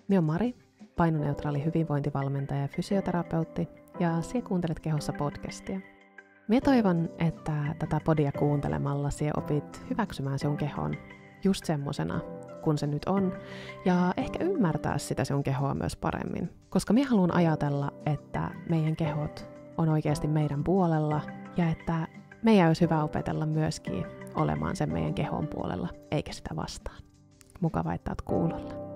Minä olen Mari, painoneutraali hyvinvointivalmentaja ja fysioterapeutti, ja sinä kuuntelet Kehossa podcastia. Minä toivon, että tätä podia kuuntelemalla sinä opit hyväksymään sinun kehon just semmosena, kun se nyt on, ja ehkä ymmärtää sitä sinun kehoa myös paremmin. Koska minä haluan ajatella, että meidän kehot on oikeasti meidän puolella, ja että meidän olisi hyvä opetella myöskin olemaan sen meidän kehon puolella, eikä sitä vastaan. Mukava, että olet kuulolla.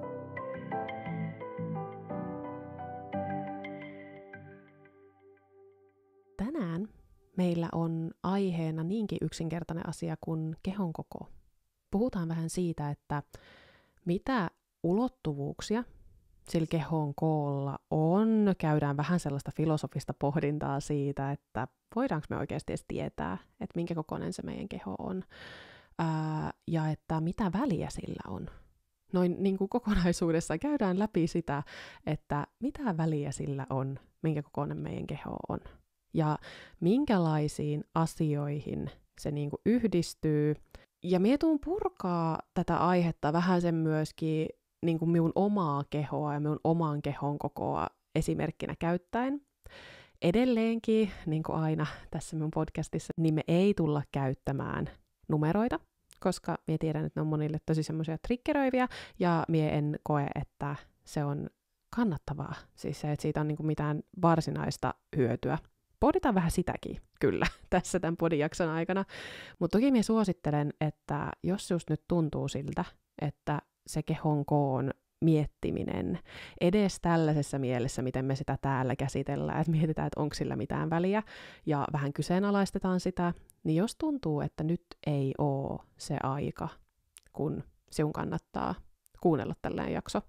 Tänään meillä on aiheena niinkin yksinkertainen asia kuin kehon koko. Puhutaan vähän siitä, että mitä ulottuvuuksia sillä kehon koolla on. Käydään vähän sellaista filosofista pohdintaa siitä, että voidaanko me oikeasti edes tietää, että minkä kokoinen se meidän keho on. Ja että mitä väliä sillä on. Noin niin kuin kokonaisuudessa käydään läpi sitä, että mitä väliä sillä on, minkä kokoinen meidän keho on. Ja minkälaisiin asioihin se niin kuin yhdistyy. Ja mie tuun purkaa tätä aihetta vähän sen myöskin niin kuin minun omaa kehoa ja minun oman kehon kokoa esimerkkinä käyttäen. Edelleenkin, niin kuin aina tässä minun podcastissa, niin me ei tulla käyttämään numeroita, koska mie tiedän, että ne on monille tosi semmoisia triggeröiviä, ja mie en koe, että se on kannattavaa. Siis se, että siitä on niin kuin mitään varsinaista hyötyä. Pohditaan vähän sitäkin, kyllä, tässä tämän podijakson aikana. Mutta toki minä suosittelen, että jos just nyt tuntuu siltä, että se kehon koon miettiminen edes tällaisessa mielessä, miten me sitä täällä käsitellään, että mietitään, että onko sillä mitään väliä, ja vähän kyseenalaistetaan sitä, niin jos tuntuu, että nyt ei ole se aika, kun sinun kannattaa kuunnella tällainen jakso.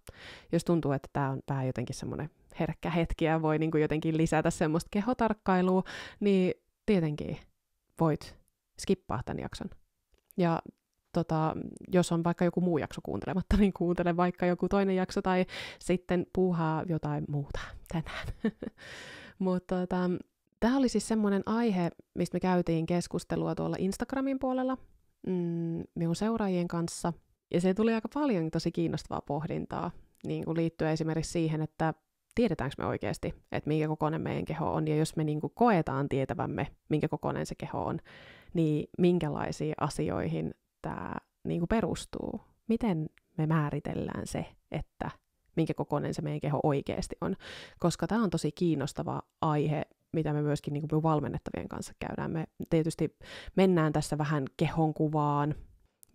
Jos tuntuu, että tämä on vähän jotenkin semmoinen herkkä hetki ja voi niin kuin jotenkin lisätä semmoista kehotarkkailua, niin tietenkin voit skippaa tämän jakson. Ja jos on vaikka joku muu jakso kuuntelematta, niin kuuntele vaikka joku toinen jakso tai sitten puuhaa jotain muuta tänään. Mutta tämä oli siis semmoinen aihe, mistä me käytiin keskustelua tuolla Instagramin puolella minun seuraajien kanssa. Ja se tuli aika paljon tosi kiinnostavaa pohdintaa niin kuin liittyen esimerkiksi siihen, että tiedetäänkö me oikeasti, että minkä kokoinen meidän keho on, ja jos me niin kuin koetaan tietävämme, minkä kokoinen se keho on, niin minkälaisiin asioihin tämä niin kuin perustuu? Miten me määritellään se, että minkä kokoinen se meidän keho oikeasti on? Koska tämä on tosi kiinnostava aihe, mitä me myöskin niin kuin valmennettavien kanssa käydään. Me tietysti mennään tässä vähän kehonkuvaan,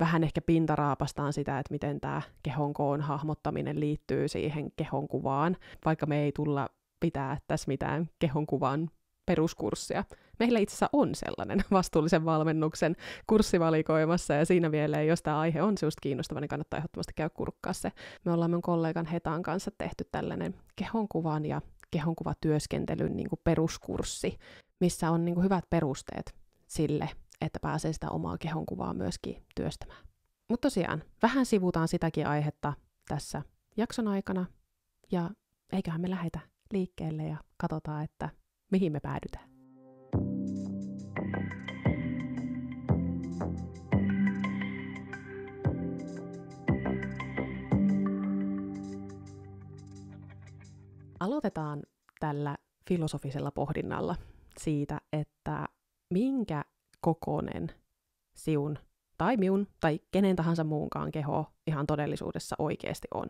vähän ehkä pintaraapastaan sitä, että miten tämä kehon koon hahmottaminen liittyy siihen kehonkuvaan, vaikka me ei tulla pitää tässä mitään kehonkuvan peruskurssia. Meillä itse asiassa on sellainen vastuullisen valmennuksen kurssivalikoimassa, ja siinä vielä, jos tämä aihe on just kiinnostava, niin kannattaa ehdottomasti käydä kurkkaa se. Me ollaan mun kollegan Hetan kanssa tehty tällainen kehonkuvan ja kehonkuvatyöskentelyn niin kuin peruskurssi, missä on niin kuin hyvät perusteet sille, että pääsee sitä omaa kehonkuvaa myöskin työstämään. Mutta tosiaan, vähän sivutaan sitäkin aihetta tässä jakson aikana, ja eiköhän me lähdetä liikkeelle ja katsotaan, että mihin me päädytään. Aloitetaan tällä filosofisella pohdinnalla siitä, että minkä kokoinen siun tai minun tai kenen tahansa muunkaan keho ihan todellisuudessa oikeasti on.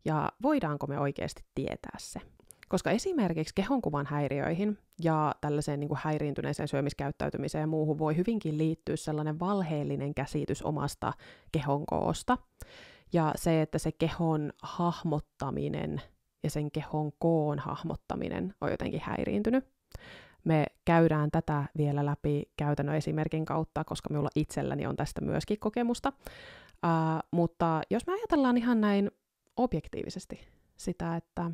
Ja voidaanko me oikeasti tietää se? Koska esimerkiksi kehonkuvan häiriöihin ja tällaiseen niin kuin häiriintyneeseen syömiskäyttäytymiseen ja muuhun voi hyvinkin liittyä sellainen valheellinen käsitys omasta kehon koosta. Ja se, että se kehon hahmottaminen ja sen kehon koon hahmottaminen on jotenkin häiriintynyt. Me käydään tätä vielä läpi käytännön esimerkin kautta, koska minulla itselläni on tästä myöskin kokemusta. Mutta jos me ajatellaan ihan näin objektiivisesti sitä, että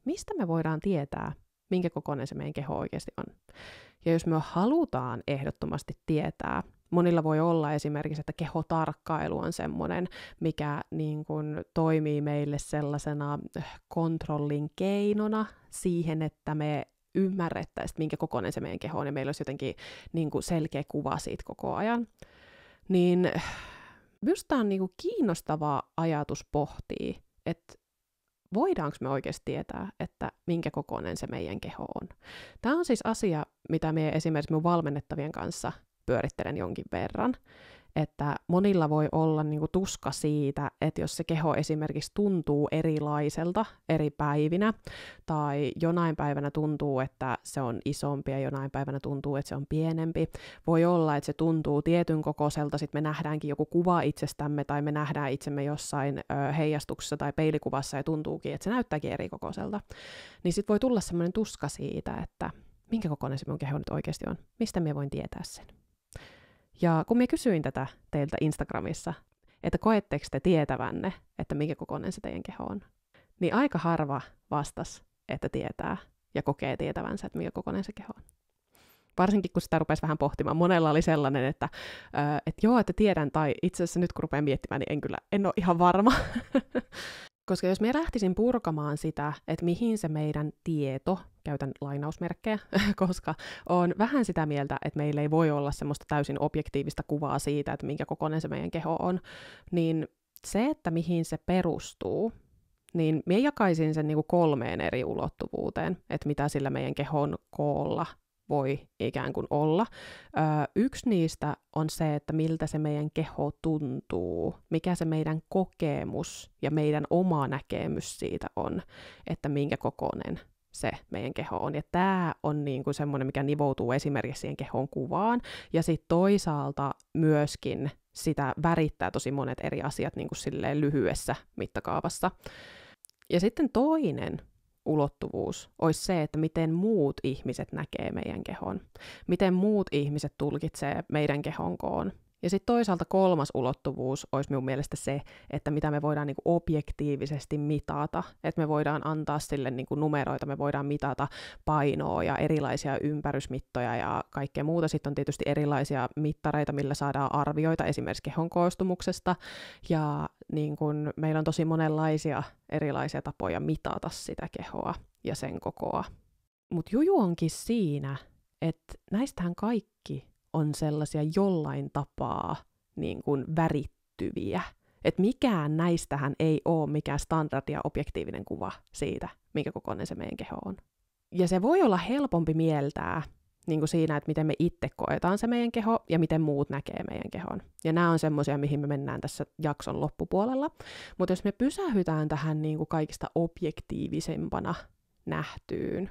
mistä me voidaan tietää, minkä kokoinen se meidän keho oikeasti on. Ja jos me halutaan ehdottomasti tietää, monilla voi olla esimerkiksi, että kehotarkkailu on semmoinen, mikä niin kuin toimii meille sellaisena kontrollin keinona siihen, että me ymmärrettäisiin, minkä kokoinen se meidän keho on, ja meillä olisi jotenkin niin kuin selkeä kuva siitä koko ajan. Niin minusta on niin kuin kiinnostava ajatus pohtia, että voidaanko me oikeasti tietää, että minkä kokoinen se meidän keho on. Tämä on siis asia, mitä me esimerkiksi mun valmennettavien kanssa pyörittelen jonkin verran, että monilla voi olla niinku tuska siitä, että jos se keho esimerkiksi tuntuu erilaiselta eri päivinä, tai jonain päivänä tuntuu, että se on isompi ja jonain päivänä tuntuu, että se on pienempi. Voi olla, että se tuntuu tietyn kokoiselta, sitten me nähdäänkin joku kuva itsestämme, tai me nähdään itsemme jossain heijastuksessa tai peilikuvassa ja tuntuukin, että se näyttääkin eri kokoiselta. Niin sitten voi tulla semmoinen tuska siitä, että minkä kokoinen se mun keho nyt oikeasti on, mistä minä voin tietää sen. Ja kun minä kysyin tätä teiltä Instagramissa, että koetteko te tietävänne, että minkä kokoinen se teidän keho on, niin aika harva vastasi, että tietää ja kokee tietävänsä, että minkä kokoinen se keho on. Varsinkin kun sitä rupesi vähän pohtimaan. Monella oli sellainen, että joo, että tiedän, tai itse asiassa nyt kun rupean miettimään, niin en ole ihan varma. Koska jos minä lähtisin purkamaan sitä, että mihin se meidän tieto, käytän lainausmerkkejä, koska on vähän sitä mieltä, että meillä ei voi olla semmoista täysin objektiivista kuvaa siitä, että minkä kokoinen se meidän keho on, niin se, että mihin se perustuu, niin minä jakaisin sen niin kuin 3 eri ulottuvuuteen, että mitä sillä meidän kehon koolla voi ikään kuin olla. Yksi niistä on se, että miltä se meidän keho tuntuu, mikä se meidän kokemus ja meidän oma näkemys siitä on, että minkä kokoinen se meidän keho on. Ja tämä on niin kuin semmoinen, mikä nivoutuu esimerkiksi siihen kehon kuvaan. Ja sitten toisaalta myöskin sitä värittää tosi monet eri asiat niin kuin silleen lyhyessä mittakaavassa. Ja sitten toinen ulottuvuus olisi se, että miten muut ihmiset näkee meidän kehon. Miten muut ihmiset tulkitsee meidän kehon koon. Ja sitten toisaalta 3. ulottuvuus olisi minun mielestä se, että mitä me voidaan niinku objektiivisesti mitata. Että me voidaan antaa sille niinku numeroita, me voidaan mitata painoa ja erilaisia ympärysmittoja ja kaikkea muuta. Sitten on tietysti erilaisia mittareita, millä saadaan arvioita esimerkiksi kehon koostumuksesta. Ja niin kun meillä on tosi monenlaisia erilaisia tapoja mitata sitä kehoa ja sen kokoa. Mutta juju onkin siinä, että näistähän kaikki on sellaisia jollain tapaa niin kuin värittyviä. Että mikään näistähän ei ole mikään standardi ja objektiivinen kuva siitä, minkä kokoinen se meidän keho on. Ja se voi olla helpompi mieltää niin kuin siinä, että miten me itse koetaan se meidän keho ja miten muut näkee meidän kehon. Ja nämä on semmoisia, mihin me mennään tässä jakson loppupuolella. Mutta jos me pysähytään tähän niin kuin kaikista objektiivisempana nähtyyn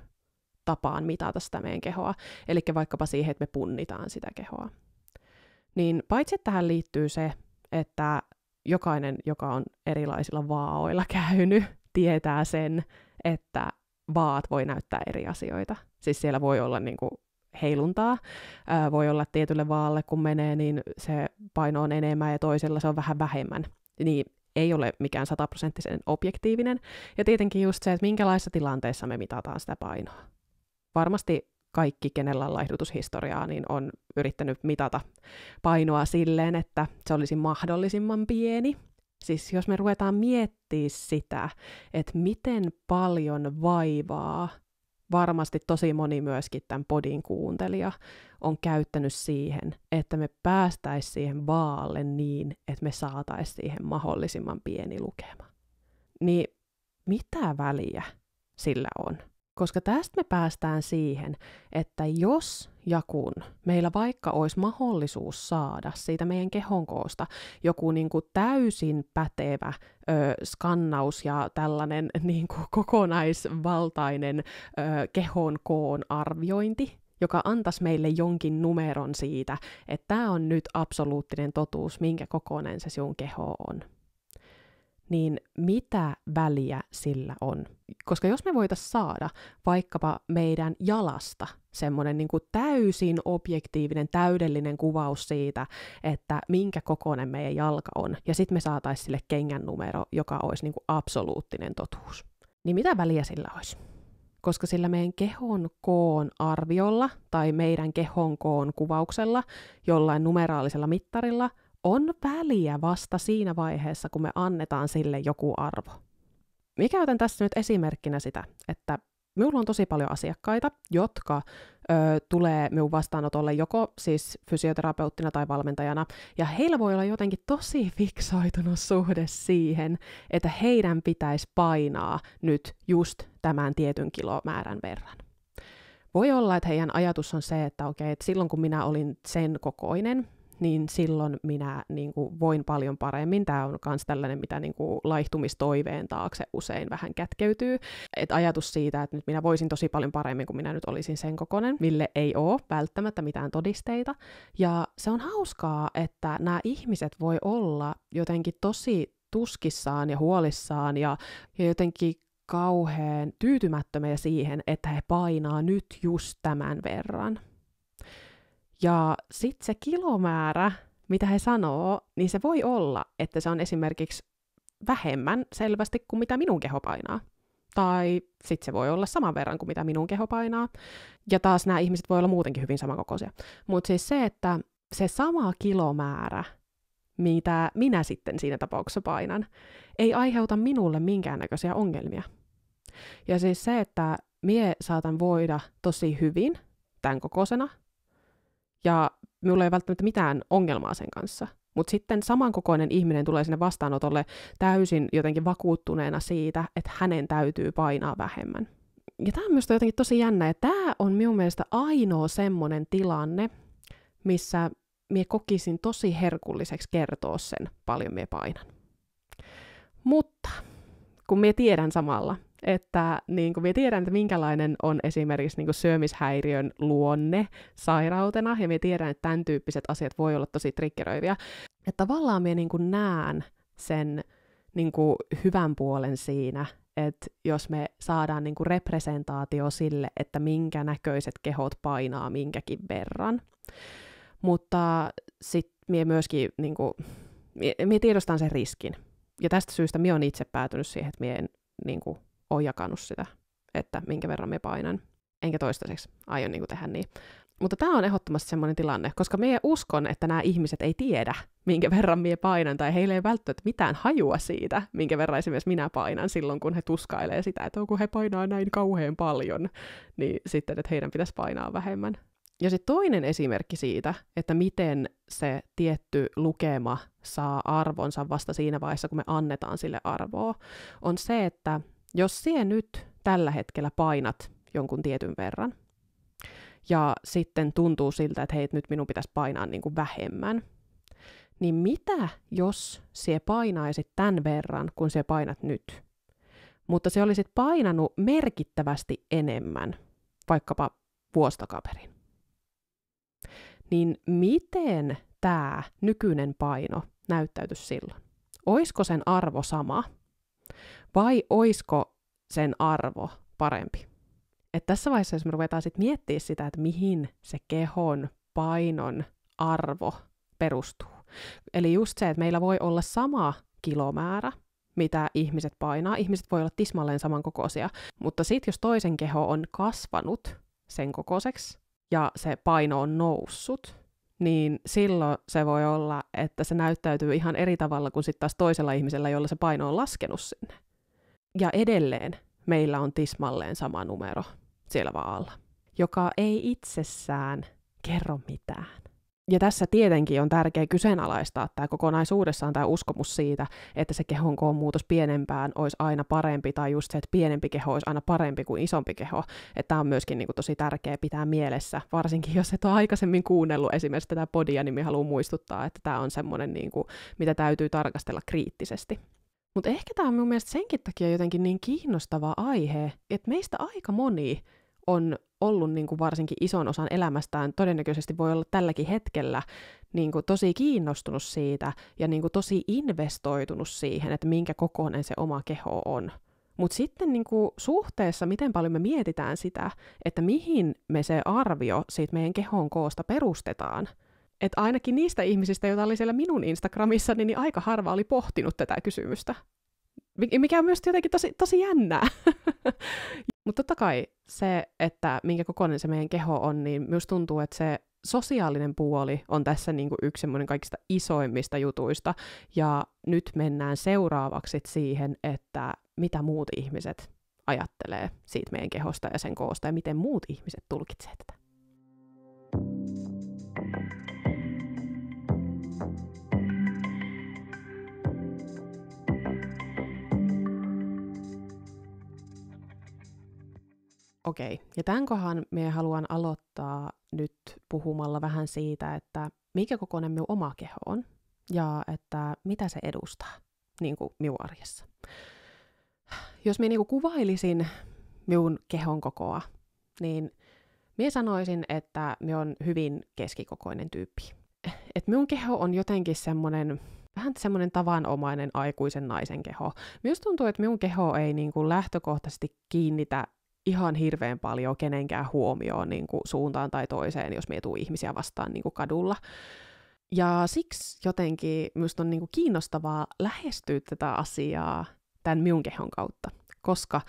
tapaan mitata sitä meidän kehoa, eli vaikkapa siihen, että me punnitaan sitä kehoa. Niin paitsi, että tähän liittyy se, että jokainen, joka on erilaisilla vaaoilla käynyt, tietää sen, että vaat voi näyttää eri asioita. Siis siellä voi olla niin kuin heiluntaa, voi olla tietylle vaalle, kun menee, niin se paino on enemmän ja toisella se on vähän vähemmän. Niin ei ole mikään 100% objektiivinen. Ja tietenkin just se, että minkälaisissa tilanteissa me mitataan sitä painoa. Varmasti kaikki, kenellä on laihdutushistoriaa, niin on yrittänyt mitata painoa silleen, että se olisi mahdollisimman pieni. Siis jos me ruvetaan miettimään sitä, että miten paljon vaivaa varmasti tosi moni myöskin tämän podin kuuntelija on käyttänyt siihen, että me päästäisiin siihen vaalle niin, että me saataisiin siihen mahdollisimman pieni lukema. Niin mitä väliä sillä on? Koska tästä me päästään siihen, että jos ja kun meillä vaikka olisi mahdollisuus saada siitä meidän kehon koosta joku niin kuin täysin pätevä skannaus ja tällainen niin kuin kokonaisvaltainen kehon koon arviointi, joka antaisi meille jonkin numeron siitä, että tämä on nyt absoluuttinen totuus, minkä kokoinen se sun keho on. Niin mitä väliä sillä on? Koska jos me voitaisiin saada vaikkapa meidän jalasta semmoinen niin kuin täysin objektiivinen, täydellinen kuvaus siitä, että minkä kokoinen meidän jalka on, ja sitten me saataisiin sille kengän numero, joka olisi niin kuin absoluuttinen totuus. Niin mitä väliä sillä olisi? Koska sillä meidän kehon koon arviolla tai meidän kehon koon kuvauksella jollain numeraalisella mittarilla on väliä vasta siinä vaiheessa, kun me annetaan sille joku arvo. Mä käytän tässä nyt esimerkkinä sitä, että minulla on tosi paljon asiakkaita, jotka tulee minun vastaanotolle joko siis fysioterapeuttina tai valmentajana, ja heillä voi olla jotenkin tosi fiksoitunut suhde siihen, että heidän pitäisi painaa nyt just tämän tietyn kilomäärän verran. Voi olla, että heidän ajatus on se, että okei, että silloin kun minä olin sen kokoinen, niin silloin minä niin kuin, voin paljon paremmin. Tämä on myös tällainen, mitä niin kuin, laihtumistoiveen taakse usein vähän kätkeytyy. Et ajatus siitä, että nyt minä voisin tosi paljon paremmin, kun minä nyt olisin sen kokoinen, mille ei ole välttämättä mitään todisteita. Ja se on hauskaa, että nämä ihmiset voi olla jotenkin tosi tuskissaan ja huolissaan ja jotenkin kauhean tyytymättömiä siihen, että he painaa nyt just tämän verran. Ja sitten se kilomäärä, mitä he sanoo, niin se voi olla, että se on esimerkiksi vähemmän selvästi kuin mitä minun keho painaa. Tai sitten se voi olla saman verran kuin mitä minun keho painaa. Ja taas nämä ihmiset voi olla muutenkin hyvin samankokoisia. Mutta siis se, että se sama kilomäärä, mitä minä sitten siinä tapauksessa painan, ei aiheuta minulle minkäännäköisiä ongelmia. Ja siis se, että mie saatan voida tosi hyvin tämän kokoisena, ja minulla ei välttämättä mitään ongelmaa sen kanssa. Mutta sitten samankokoinen ihminen tulee sinne vastaanotolle täysin jotenkin vakuuttuneena siitä, että hänen täytyy painaa vähemmän. Ja tämä on myös jotenkin tosi jännä, ja tämä on minun mielestä ainoa semmoinen tilanne, missä mie kokisin tosi herkulliseksi kertoa sen, paljon mie painan. Mutta kun mie tiedän samalla, että niin kun mie tiedän, että minkälainen on esimerkiksi niin kun syömishäiriön luonne sairautena, ja mie tiedän, että tämän tyyppiset asiat voi olla tosi triggeröiviä, että tavallaan mie niin kun näen sen niin kun hyvän puolen siinä, että jos me saadaan niin kun representaatio sille, että minkä näköiset kehot painaa minkäkin verran. Mutta sitten mie myöskin, niin kun, mie tiedostan sen riskin. Ja tästä syystä mie on itse päätynyt siihen, että mie en niin kun, ole jakanut sitä, että minkä verran me painan. Enkä toistaiseksi aion niin kuin tehdä niin. Mutta tämä on ehdottomasti semmoinen tilanne, koska mie uskon, että nämä ihmiset ei tiedä, minkä verran mie painan, tai heillä ei välttämättä mitään hajua siitä, minkä verran esimerkiksi minä painan silloin, kun he tuskailee sitä, että kun he painaa näin kauhean paljon, niin sitten, että heidän pitäisi painaa vähemmän. Ja sitten toinen esimerkki siitä, että miten se tietty lukema saa arvonsa vasta siinä vaiheessa, kun me annetaan sille arvoa, on se, että jos sinä nyt tällä hetkellä painat jonkun tietyn verran, ja sitten tuntuu siltä, että hei, nyt minun pitäisi painaa niin kuin vähemmän, niin mitä jos sinä painaisit tämän verran, kun sinä painat nyt? Mutta sinä olisit painanut merkittävästi enemmän, vaikkapa vuosi takaperin. Niin miten tämä nykyinen paino näyttäytyisi silloin? Oisko sen arvo sama? Vai oisko sen arvo parempi? Et tässä vaiheessa, jos me ruvetaan sit miettimään sitä, että mihin se kehon painon arvo perustuu. Eli just se, että meillä voi olla sama kilomäärä, mitä ihmiset painaa. Ihmiset voi olla tismalleen samankokoisia, mutta sitten jos toisen keho on kasvanut sen kokoiseksi ja se paino on noussut, niin silloin se voi olla, että se näyttäytyy ihan eri tavalla kuin sitten taas toisella ihmisellä, jolla se paino on laskenut sinne. Ja edelleen meillä on tismalleen sama numero siellä vaalla, joka ei itsessään kerro mitään. Ja tässä tietenkin on tärkeää kyseenalaistaa tämä kokonaisuudessaan tämä uskomus siitä, että se kehon koon muutos pienempään olisi aina parempi, tai just se, että pienempi keho olisi aina parempi kuin isompi keho. Että tämä on myöskin niin kuin tosi tärkeää pitää mielessä, varsinkin jos et ole aikaisemmin kuunnellut esimerkiksi tätä podia, niin minä haluan muistuttaa, että tämä on semmoinen, niin kuin, mitä täytyy tarkastella kriittisesti. Mutta ehkä tämä on mun mielestä senkin takia jotenkin niin kiinnostava aihe, että meistä aika moni on ollut niin kuin varsinkin ison osan elämästään, todennäköisesti voi olla tälläkin hetkellä niin kuin tosi kiinnostunut siitä ja niin kuin tosi investoitunut siihen, että minkä kokoinen se oma keho on. Mutta sitten niin kuin suhteessa, miten paljon me mietitään sitä, että mihin me se arvio siitä meidän kehon koosta perustetaan. Että ainakin niistä ihmisistä, joita oli siellä minun Instagramissa, niin aika harva oli pohtinut tätä kysymystä. Mikä on myös jotenkin tosi jännää. Mutta totta kai se, että minkä kokoinen se meidän keho on, niin myös tuntuu, että se sosiaalinen puoli on tässä niin kuin yksi semmoinen kaikista isoimmista jutuista. Ja nyt mennään seuraavaksi siihen, että mitä muut ihmiset ajattelee siitä meidän kehosta ja sen koosta ja miten muut ihmiset tulkitsevat tätä. Okei, ja tämän kohan minä haluan aloittaa nyt puhumalla vähän siitä, että mikä kokoinen minun oma keho on ja että mitä se edustaa niin kuin minun arjessa. Jos minä niin kuin kuvailisin minun kehon kokoa, niin minä sanoisin, että minä olen hyvin keskikokoinen tyyppi. Et minun keho on jotenkin vähän semmoinen tavanomainen aikuisen naisen keho. Minusta tuntuu, että minun keho ei niin kuin lähtökohtaisesti kiinnitä ihan hirveän paljon kenenkään huomioon niin kuin suuntaan tai toiseen, jos mietuu ihmisiä vastaan niin kuin kadulla. Ja siksi jotenkin minusta on niin kuin kiinnostavaa lähestyä tätä asiaa tämän minun kehon kautta, koska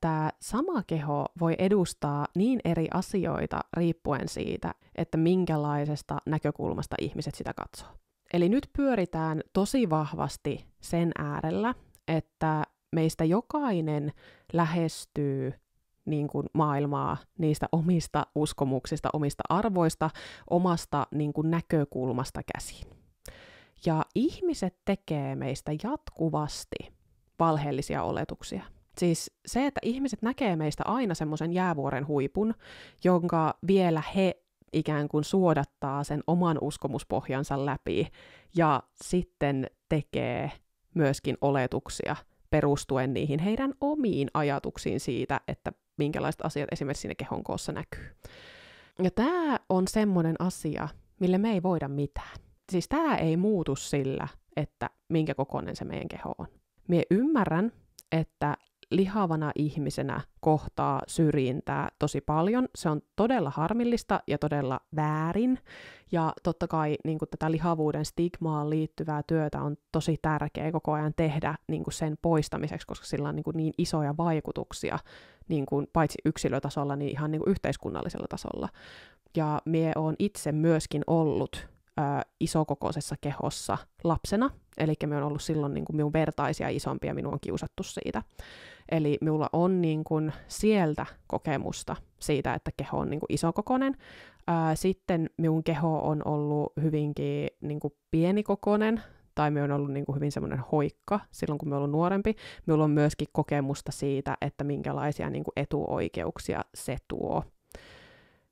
tämä sama keho voi edustaa niin eri asioita riippuen siitä, että minkälaisesta näkökulmasta ihmiset sitä katsoo. Eli nyt pyöritään tosi vahvasti sen äärellä, että meistä jokainen lähestyy niin kuin maailmaa niistä omista uskomuksista, omista arvoista, omasta niin kuin näkökulmasta käsin. Ja ihmiset tekee meistä jatkuvasti valheellisia oletuksia. Siis se, että ihmiset näkee meistä aina semmoisen jäävuoren huipun, jonka vielä he ikään kuin suodattaa sen oman uskomuspohjansa läpi ja sitten tekee myöskin oletuksia perustuen niihin heidän omiin ajatuksiin siitä, että minkälaiset asiat esimerkiksi siinä kehon koossa näkyy. Ja tämä on semmoinen asia, mille me ei voida mitään. Siis tämä ei muutu sillä, että minkä kokoinen se meidän keho on. Mie ymmärrän, että lihavana ihmisenä kohtaa syrjintää tosi paljon. Se on todella harmillista ja todella väärin. Ja totta kai niin kuin tätä lihavuuden stigmaan liittyvää työtä on tosi tärkeää koko ajan tehdä niin kuin sen poistamiseksi, koska sillä on niin isoja vaikutuksia niin kuin paitsi yksilötasolla, niin ihan niin kuin yhteiskunnallisella tasolla. Ja mie oon itse myöskin ollut isokokoisessa kehossa lapsena, eli me on ollut silloin niin kuin minun vertaisia isompia, ja minua on kiusattu siitä. Eli minulla on niin kuin sieltä kokemusta siitä, että keho on niin kuin isokokoinen. Sitten minun keho on ollut hyvinkin niin kuin pienikokoinen, tai minä on ollut niin kuin hyvin semmoinen hoikka silloin, kun minä olen ollut nuorempi. Minulla on myöskin kokemusta siitä, että minkälaisia niin kuin etuoikeuksia se tuo.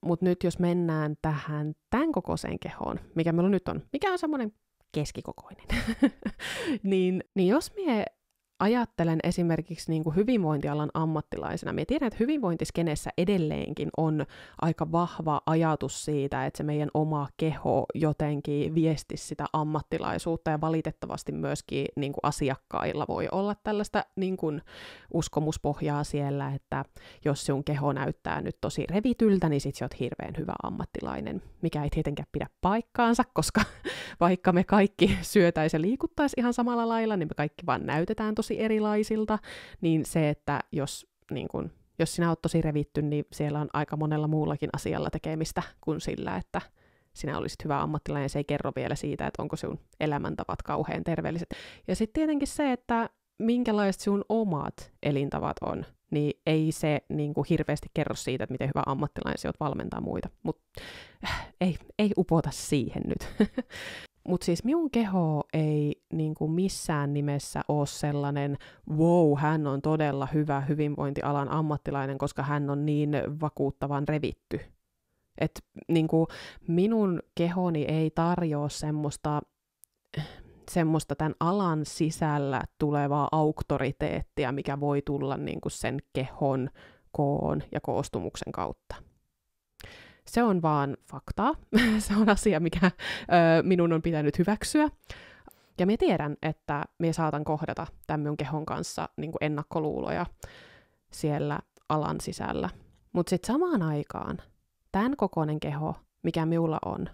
Mutta nyt jos mennään tähän tämän kokoiseen kehoon, mikä meillä nyt on, mikä on semmoinen keskikokoinen, niin jos mie ajattelen esimerkiksi niin kuin hyvinvointialan ammattilaisena, mie tiedän, että hyvinvointiskenessä edelleenkin on aika vahva ajatus siitä, että se meidän oma keho jotenkin viestisi sitä ammattilaisuutta, ja valitettavasti myöskin niin kuin asiakkailla voi olla tällaista niin kuin uskomuspohjaa siellä, että jos sun keho näyttää nyt tosi revityltä, niin sit sä oot hirveän hyvä ammattilainen, mikä ei tietenkään pidä paikkaansa, koska vaikka me kaikki syötäis ja liikuttais ihan samalla lailla, niin me kaikki vaan näytetään tosi erilaisilta, niin se, että jos sinä oot tosi revitty, niin siellä on aika monella muullakin asialla tekemistä kuin sillä, että sinä olisit hyvä ammattilainen, se ei kerro vielä siitä, että onko sun elämäntavat kauhean terveelliset. Ja sitten tietenkin se, että minkälaiset sun omat elintavat on, niin ei se niin kuin hirveästi kerro siitä, että miten hyvä ammattilainen se oot valmentaa muita. Mutta ei upota siihen nyt. Mutta siis minun keho ei niin kuin missään nimessä ole sellainen, wow, hän on todella hyvä hyvinvointialan ammattilainen, koska hän on niin vakuuttavan revitty. Et niin kuin minun kehoni ei tarjoa semmoista tämän alan sisällä tulevaa auktoriteettia, mikä voi tulla niin kuin sen kehon, koon ja koostumuksen kautta. Se on vaan faktaa. Se on asia, mikä minun on pitänyt hyväksyä. Ja minä tiedän, että minä saatan kohdata tämän minun kehon kanssa niin kuin ennakkoluuloja siellä alan sisällä. Mutta sitten samaan aikaan tämän kokoinen keho, mikä minulla on,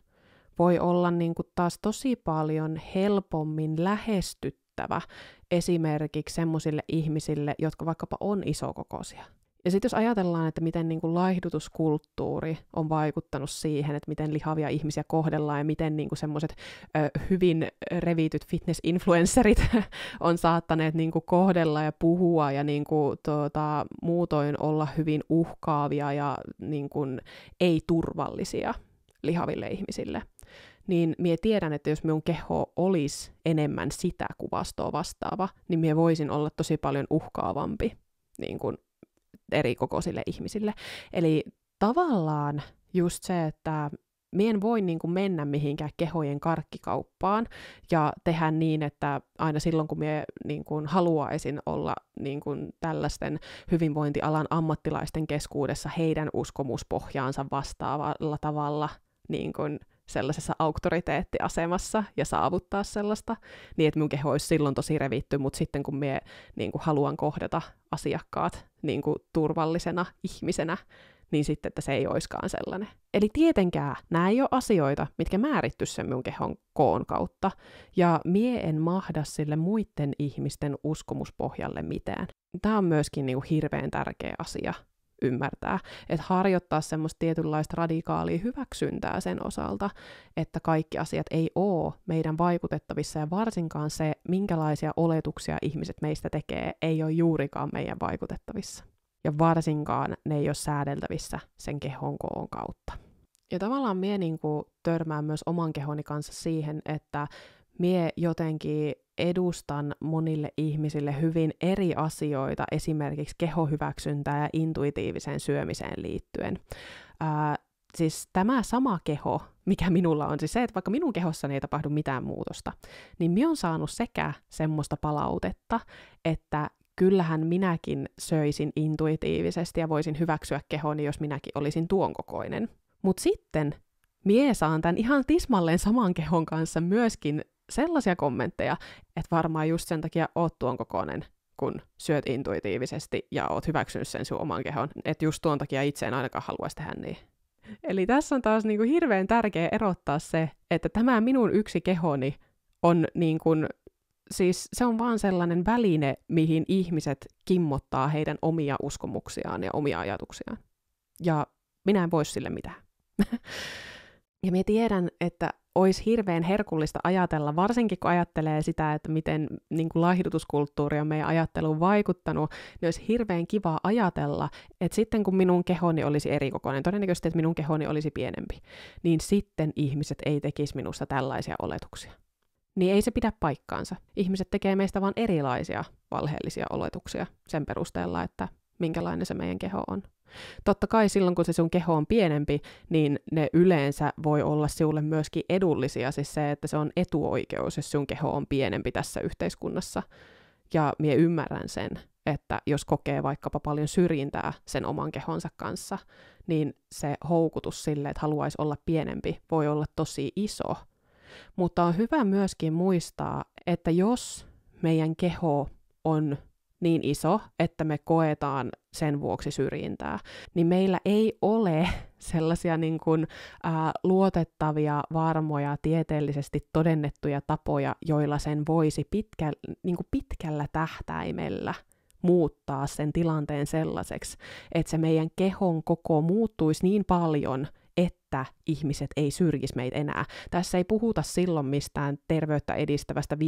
voi olla niin kuin taas tosi paljon helpommin lähestyttävä esimerkiksi semmoisille ihmisille, jotka vaikkapa on isokokoisia. Ja sitten jos ajatellaan, että miten niin kuin laihdutuskulttuuri on vaikuttanut siihen, että miten lihavia ihmisiä kohdellaan ja miten niin kuin semmoiset hyvin revityt fitness-influencerit on saattaneet niin kuin kohdella ja puhua ja niin kuin, muutoin olla hyvin uhkaavia ja niin kuin ei-turvallisia lihaville ihmisille, niin mie tiedän, että jos minun keho olisi enemmän sitä kuvastoa vastaava, niin mie voisin olla tosi paljon uhkaavampi niin kuin eri kokoisille ihmisille. Eli tavallaan just se, että mie en voi niin kuin mennä mihinkään kehojen karkkikauppaan ja tehdä niin, että aina silloin, kun mie niin kuin haluaisin olla niin kuin tällaisten hyvinvointialan ammattilaisten keskuudessa heidän uskomuspohjaansa vastaavalla tavalla niin kuin sellaisessa auktoriteettiasemassa ja saavuttaa sellaista, niin että mun keho olisi silloin tosi revitty, mutta sitten kun mie niin kuin haluan kohdata asiakkaat niin kuin turvallisena ihmisenä, niin sitten, että se ei oiskaan sellainen. Eli tietenkään nämä ei ole asioita, mitkä määritty sen mun kehon koon kautta, ja mie en mahda sille muiden ihmisten uskomuspohjalle mitään. Tämä on myöskin niin kuin hirveän tärkeä asia ymmärtää, että harjoittaa semmoista tietynlaista radikaalia hyväksyntää sen osalta, että kaikki asiat ei ole meidän vaikutettavissa, ja varsinkaan se, minkälaisia oletuksia ihmiset meistä tekee, ei ole juurikaan meidän vaikutettavissa. Ja varsinkaan ne ei ole säädeltävissä sen kehon koon kautta. Ja tavallaan mie niinku törmään myös oman kehoni kanssa siihen, että mie jotenkin edustan monille ihmisille hyvin eri asioita, esimerkiksi kehohyväksyntää ja intuitiiviseen syömiseen liittyen. Siis tämä sama keho, mikä minulla on, siis se, että vaikka minun kehossani ei tapahdu mitään muutosta, niin minä olen saanut sekä semmoista palautetta, että kyllähän minäkin söisin intuitiivisesti ja voisin hyväksyä kehoni, jos minäkin olisin tuon kokoinen. Mutta sitten mie saan tämän ihan tismalleen saman kehon kanssa myöskin sellaisia kommentteja, että varmaan just sen takia oot tuon kokoinen, kun syöt intuitiivisesti ja oot hyväksynyt sen sun oman kehon, että just tuon takia itse en ainakaan haluaisi tehdä niin. Eli tässä on taas niinku hirveän tärkeä erottaa se, että tämä minun yksi kehoni on niinku, siis se on vaan sellainen väline, mihin ihmiset kimmottaa heidän omia uskomuksiaan ja omia ajatuksiaan. Ja minä en voi sille mitään. Ja minä tiedän, että olisi hirveän herkullista ajatella, varsinkin kun ajattelee sitä, että miten niin kuin laihdutuskulttuuri on meidän ajatteluun vaikuttanut, niin olisi hirveän kiva ajatella, että sitten kun minun kehoni olisi erikokoinen, todennäköisesti, että minun kehoni olisi pienempi, niin sitten ihmiset ei tekisi minusta tällaisia oletuksia. Niin ei se pidä paikkaansa. Ihmiset tekee meistä vain erilaisia valheellisia oletuksia sen perusteella, että minkälainen se meidän keho on. Totta kai silloin, kun se sun keho on pienempi, niin ne yleensä voi olla sinulle myöskin edullisia, siis se, että se on etuoikeus, jos sun keho on pienempi tässä yhteiskunnassa. Ja minä ymmärrän sen, että jos kokee vaikkapa paljon syrjintää sen oman kehonsa kanssa, niin se houkutus sille, että haluaisi olla pienempi, voi olla tosi iso. Mutta on hyvä myöskin muistaa, että jos meidän keho on niin iso, että me koetaan sen vuoksi syrjintää, niin meillä ei ole sellaisia niin kuin, luotettavia, varmoja, tieteellisesti todennettuja tapoja, joilla sen voisi pitkällä tähtäimellä muuttaa sen tilanteen sellaiseksi, että se meidän kehon koko muuttuisi niin paljon, että ihmiset ei syrjisi meitä enää. Tässä ei puhuta silloin mistään terveyttä edistävästä 5-10%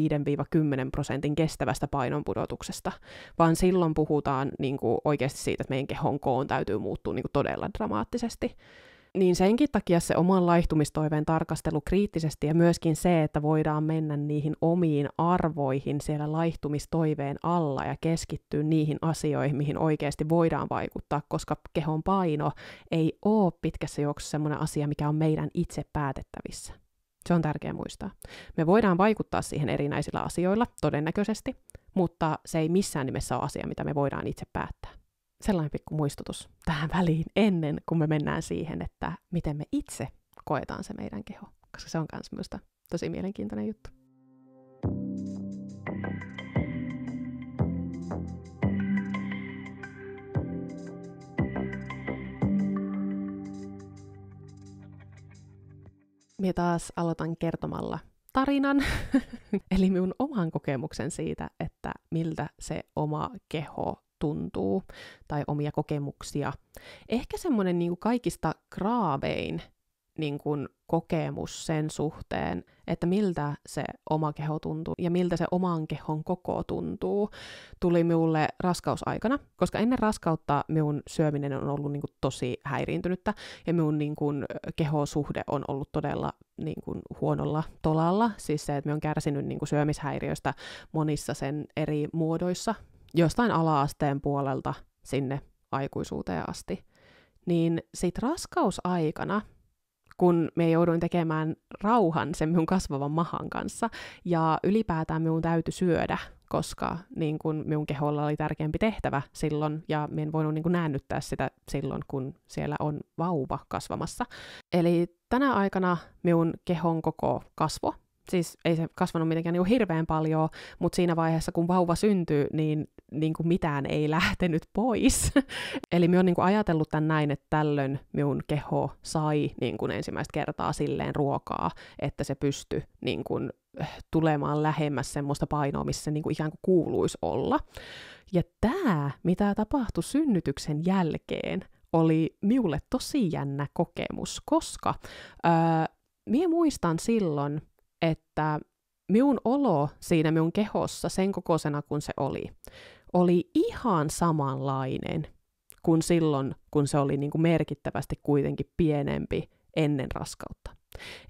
kestävästä painonpudotuksesta, vaan silloin puhutaan niin kuin oikeasti siitä, että meidän kehon koon täytyy muuttua niin kuin todella dramaattisesti. Niin senkin takia se oman laihtumistoiveen tarkastelu kriittisesti ja myöskin se, että voidaan mennä niihin omiin arvoihin siellä laihtumistoiveen alla ja keskittyä niihin asioihin, mihin oikeasti voidaan vaikuttaa, koska kehon paino ei ole pitkässä juoksussa sellainen asia, mikä on meidän itse päätettävissä. Se on tärkeää muistaa. Me voidaan vaikuttaa siihen erinäisillä asioilla, todennäköisesti, mutta se ei missään nimessä ole asia, mitä me voidaan itse päättää. Sellainen pikku muistutus tähän väliin ennen kuin me mennään siihen, että miten me itse koetaan se meidän keho, koska se on myös minusta tosi mielenkiintoinen juttu. Minä taas aloitan kertomalla tarinan, eli minun oman kokemuksen siitä, että miltä se oma keho tuntuu, tai omia kokemuksia. Ehkä semmoinen niin kuin kaikista graavein niin kuin kokemus sen suhteen, että miltä se oma keho tuntuu ja miltä se oman kehon koko tuntuu, tuli minulle raskausaikana, koska ennen raskautta minun syöminen on ollut niin kuin tosi häiriintynyttä ja minun niin kuin kehosuhde on ollut todella niin kuin huonolla tolalla, siis se, että minä olen kärsinyt niin kuin syömishäiriöistä monissa sen eri muodoissa, jostain ala-asteen puolelta sinne aikuisuuteen asti. Niin sit raskausaikana, kun me jouduin tekemään rauhan sen minun kasvavan mahan kanssa, ja ylipäätään minun täytyi syödä, koska niin kun minun keholla oli tärkeämpi tehtävä silloin, ja minä en voinut niin kun näännyttää sitä silloin, kun siellä on vauva kasvamassa. Eli tänä aikana minun kehon koko kasvo. Siis ei se kasvanut mitenkään niin hirveän paljon, mutta siinä vaiheessa, kun vauva syntyi, niin kuin mitään ei lähtenyt pois. Eli minä olen niin kuin ajatellut tämän näin, että tällöin minun keho sai niin kuin ensimmäistä kertaa silleen ruokaa, että se pystyi niin kuin tulemaan lähemmäs semmoista painoa, missä se niin kuin ikään kuin kuuluisi olla. Ja tämä, mitä tapahtui synnytyksen jälkeen, oli minulle tosi jännä kokemus, koska minä muistan silloin, että minun olo siinä minun kehossa sen kokoisena kuin se oli ihan samanlainen kuin silloin, kun se oli niin kuin merkittävästi kuitenkin pienempi ennen raskautta.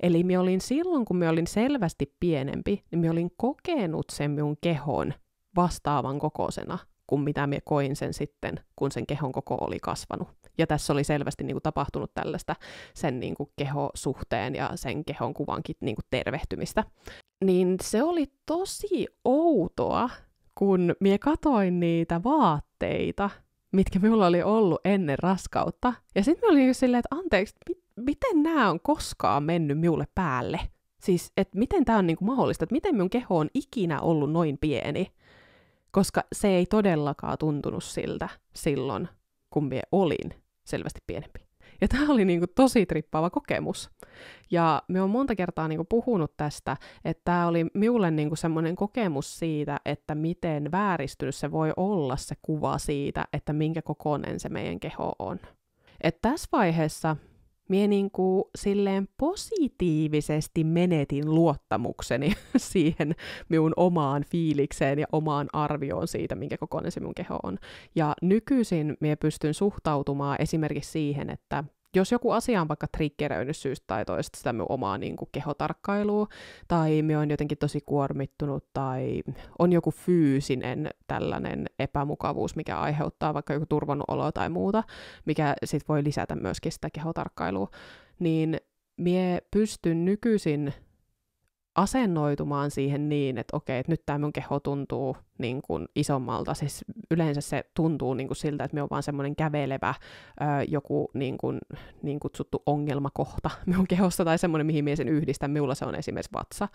Eli minä olin silloin, kun minä olin selvästi pienempi, niin minä olin kokenut sen minun kehon vastaavan kokoisena kuin mitä minä koin sen sitten, kun sen kehon koko oli kasvanut. Ja tässä oli selvästi niin kuin tapahtunut tällaista sen niin kuin kehosuhteen ja sen kehon kuvankin niin kuin tervehtymistä. Niin se oli tosi outoa, kun minä katoin niitä vaatteita, mitkä minulla oli ollut ennen raskautta. Ja sitten minä olin silleen, että anteeksi, miten nämä on koskaan mennyt minulle päälle? Siis, että miten tämä on niin kuin mahdollista, että miten minun keho on ikinä ollut noin pieni? Koska se ei todellakaan tuntunut siltä silloin, kun minä olin selvästi pienempi. Ja tämä oli niinku tosi trippaava kokemus. Ja minä olen monta kertaa niinku puhunut tästä, että tämä oli minulle niinku semmoinen kokemus siitä, että miten vääristynyt se voi olla se kuva siitä, että minkä kokoinen se meidän keho on. Et tässä vaiheessa minä niinku silleen positiivisesti menetin luottamukseni siihen minun omaan fiilikseen ja omaan arvioon siitä, minkä kokoinen se minun keho on. Ja nykyisin minä pystyn suhtautumaan esimerkiksi siihen, että jos joku asia on vaikka triggeröinyt syystä tai toista sitä minun omaa niin kuin kehotarkkailua, tai minä olen jotenkin tosi kuormittunut, tai on joku fyysinen tällainen epämukavuus, mikä aiheuttaa vaikka joku turvonnut olo tai muuta, mikä sit voi lisätä myöskin sitä kehotarkkailua, niin minä pystyn nykyisin asennoitumaan siihen niin, että okei, että nyt tämä mun keho tuntuu niin kuin isommalta. Siis yleensä se tuntuu niin kuin siltä, että me on vaan semmoinen kävelevä joku niin kutsuttu ongelmakohta minun kehossa, tai semmoinen, mihin minä sen yhdistän. Minulla se on esimerkiksi vatsa,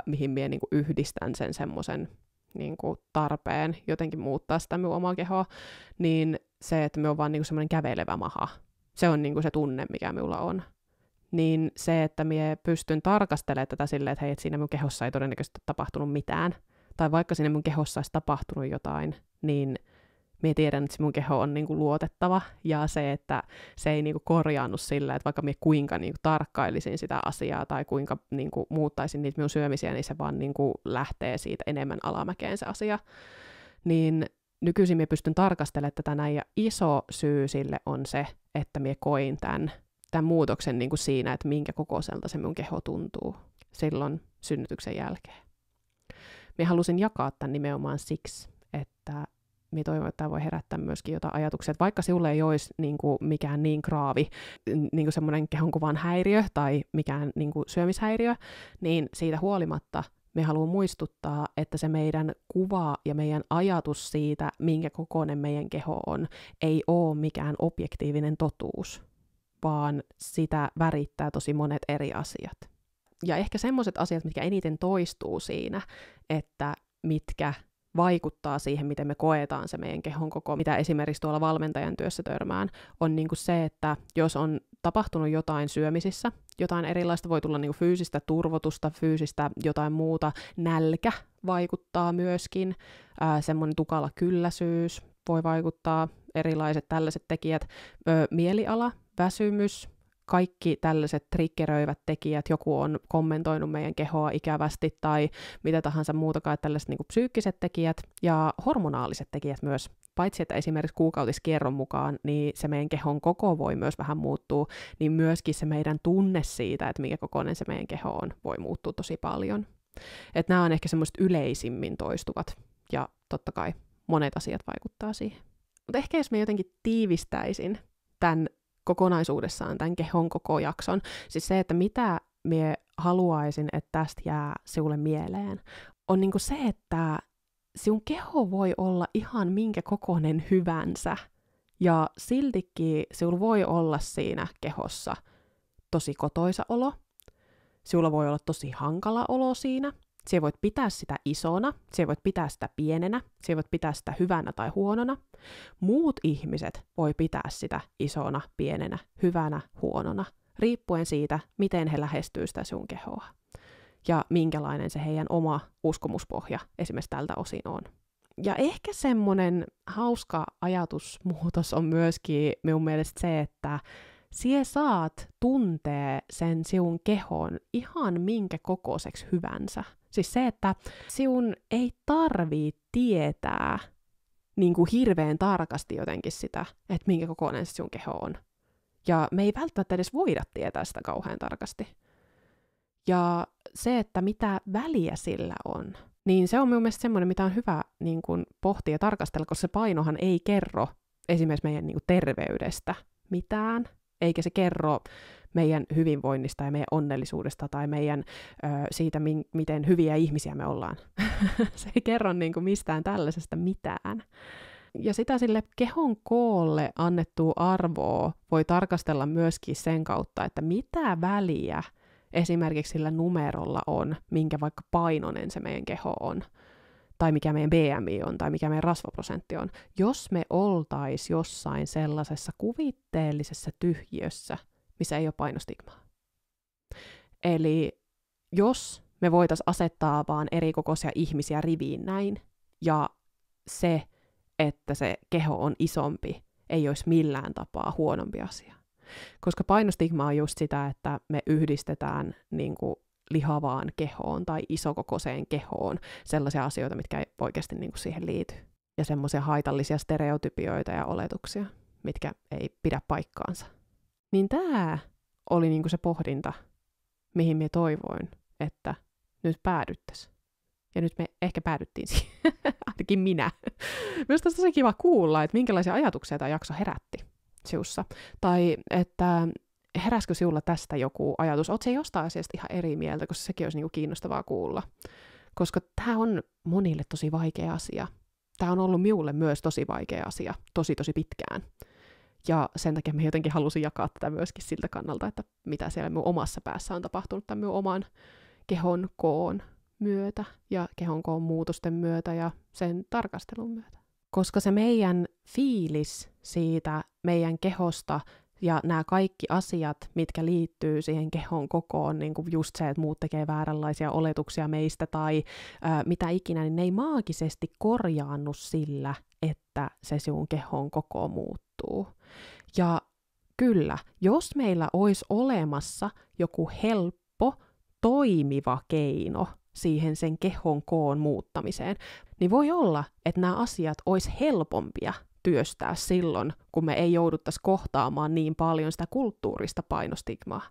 mihin minä niin kuin yhdistän sen semmoisen niin kuin tarpeen jotenkin muuttaa sitä minun omaa kehoa, niin se, että me on vaan niin kuin semmoinen kävelevä maha, se on niin kuin se tunne, mikä minulla on. Niin se, että minä pystyn tarkastelemaan tätä silleen, että hei, että siinä mun kehossa ei todennäköisesti tapahtunut mitään, tai vaikka siinä mun kehossa olisi tapahtunut jotain, niin minä tiedän, että se mun keho on niinku luotettava, ja se, että se ei niinku korjaannut sillä, että vaikka minä kuinka niinku tarkkailisin sitä asiaa, tai kuinka niinku muuttaisin niitä minun syömisiä, niin se vaan niinku lähtee siitä enemmän alamäkeen se asia. Niin nykyisin minä pystyn tarkastelemaan tätä näin, ja iso syy sille on se, että minä koin tämän muutoksen niin kuin siinä, että minkä kokoiselta se minun keho tuntuu silloin synnytyksen jälkeen. Minä halusin jakaa tämän nimenomaan siksi, että minä toivon, että tämä voi herättää myöskin jotain ajatuksia, että vaikka sinulle ei olisi niin kuin mikään niin graavi, niin kuin semmoinen kehonkuvan häiriö tai mikään niin kuin syömishäiriö, niin siitä huolimatta me haluan muistuttaa, että se meidän kuva ja meidän ajatus siitä, minkä kokoinen meidän keho on, ei ole mikään objektiivinen totuus, vaan sitä värittää tosi monet eri asiat. Ja ehkä semmoiset asiat, mitkä eniten toistuu siinä, että mitkä vaikuttaa siihen, miten me koetaan se meidän kehon koko, mitä esimerkiksi tuolla valmentajan työssä törmään, on niinku se, että jos on tapahtunut jotain syömisissä, jotain erilaista, voi tulla niinku fyysistä turvotusta, fyysistä jotain muuta, nälkä vaikuttaa myöskin, semmoinen tukala kylläisyys, voi vaikuttaa, erilaiset tällaiset tekijät, mieliala, väsymys, kaikki tällaiset triggeröivät tekijät, joku on kommentoinut meidän kehoa ikävästi tai mitä tahansa muutakaan, tällaiset niin kuin psyykkiset tekijät ja hormonaaliset tekijät myös. Paitsi että esimerkiksi kuukautiskierron mukaan, niin se meidän kehon koko voi myös vähän muuttua, niin myöskin se meidän tunne siitä, että minkä kokoinen se meidän keho on, voi muuttua tosi paljon. Että nämä on ehkä semmoiset yleisimmin toistuvat, ja totta kai monet asiat vaikuttaa siihen. Mutta ehkä jos mä jotenkin tiivistäisin tämän kokonaisuudessaan, tämän kehon koko jakson, siis se, että mitä mä haluaisin, että tästä jää sinulle mieleen, on niinku se, että sinun keho voi olla ihan minkä kokoinen hyvänsä, ja siltikin sinulla voi olla siinä kehossa tosi kotoisa olo, sinulla voi olla tosi hankala olo siinä, sinä voit pitää sitä isona, sinä voit pitää sitä pienenä, sinä voit pitää sitä hyvänä tai huonona. Muut ihmiset voi pitää sitä isona, pienenä, hyvänä, huonona, riippuen siitä, miten he lähestyy sitä sun kehoa. Ja minkälainen se heidän oma uskomuspohja esimerkiksi tältä osin on. Ja ehkä semmoinen hauska ajatusmuutos on myöskin minun mielestä se, että sie saat tuntee sen sinun kehon ihan minkä kokoiseksi hyvänsä. Siis se, että sinun ei tarvii tietää niin kuin hirveän tarkasti jotenkin sitä, että minkä kokoinen se sinun keho on. Ja me ei välttämättä edes voida tietää sitä kauhean tarkasti. Ja se, että mitä väliä sillä on, niin se on minun mielestä semmoinen, mitä on hyvä niin kuin pohtia ja tarkastella, koska se painohan ei kerro esimerkiksi meidän niin kuin terveydestä mitään, eikä se kerro meidän hyvinvoinnista ja meidän onnellisuudesta tai meidän siitä, miten hyviä ihmisiä me ollaan. Se ei kerro niin kuin mistään tällaisesta mitään. Ja sitä sille kehon koolle annettua arvoa voi tarkastella myöskin sen kautta, että mitä väliä esimerkiksi sillä numerolla on, minkä vaikka painoinen se meidän keho on, tai mikä meidän BMI on, tai mikä meidän rasvaprosentti on. Jos me oltais jossain sellaisessa kuvitteellisessa tyhjiössä, missä ei ole painostigmaa. Eli jos me voitaisiin asettaa vaan eri kokoisia ihmisiä riviin näin, ja se, että se keho on isompi, ei olisi millään tapaa huonompi asia. Koska painostigma on just sitä, että me yhdistetään niin kuin lihavaan kehoon tai isokokoiseen kehoon sellaisia asioita, mitkä ei oikeasti niin kuin siihen liity. Ja semmoisia haitallisia stereotypioita ja oletuksia, mitkä ei pidä paikkaansa. Niin tämä oli niin kuin se pohdinta, mihin me toivoin, että nyt päädyttäisiin. Ja nyt me ehkä päädyttiin siihen, ainakin minä. Minusta olisi tosi kiva kuulla, että minkälaisia ajatuksia tämä jakso herätti siussa. Tai että heräskö sinulla tästä joku ajatus? Oletko se jostain asiasta ihan eri mieltä, koska sekin olisi niinku kiinnostavaa kuulla. Koska tämä on monille tosi vaikea asia. Tämä on ollut minulle myös tosi vaikea asia, tosi pitkään. Ja sen takia mä jotenkin halusin jakaa tätä myöskin siltä kannalta, että mitä siellä minun omassa päässä on tapahtunut tämän minun oman kehon koon myötä ja kehon koon muutosten myötä ja sen tarkastelun myötä. Koska se meidän fiilis siitä meidän kehosta ja nämä kaikki asiat, mitkä liittyy siihen kehon kokoon, niin kuin just se, että muut tekee vääränlaisia oletuksia meistä tai mitä ikinä, niin ne ei maagisesti korjaannu sillä, että se sinun kehon koko muuttuu. Ja kyllä, jos meillä olisi olemassa joku helppo, toimiva keino siihen sen kehon koon muuttamiseen, niin voi olla, että nämä asiat olisi helpompia työstää silloin, kun me ei jouduttaisi kohtaamaan niin paljon sitä kulttuurista painostigmaa.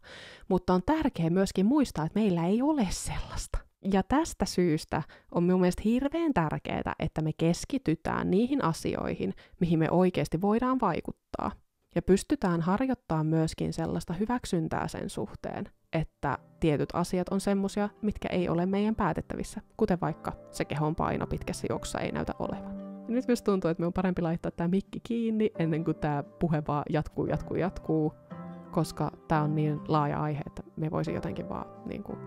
Mutta on tärkeää myöskin muistaa, että meillä ei ole sellaista. Ja tästä syystä on minun mielestä hirveän tärkeää, että me keskitytään niihin asioihin, mihin me oikeasti voidaan vaikuttaa. Ja pystytään harjoittamaan myöskin sellaista hyväksyntää sen suhteen, että tietyt asiat on semmosia, mitkä ei ole meidän päätettävissä, kuten vaikka se kehon paino pitkässä juoksussa ei näytä olevan. Ja nyt myös tuntuu, että minun on parempi laittaa tämä mikki kiinni ennen kuin tämä puhe vaan jatkuu, koska tämä on niin laaja aihe, että me voisi jotenkin vaan niin kuin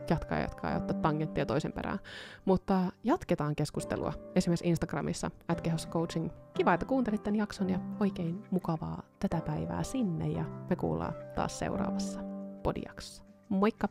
jatkaa ja ottaa tangenttia toisen perään. Mutta jatketaan keskustelua esimerkiksi Instagramissa @kehossacoaching. Kiva, että kuuntelit tämän jakson ja oikein mukavaa tätä päivää sinne ja me kuullaan taas seuraavassa podijaksossa. Moikka!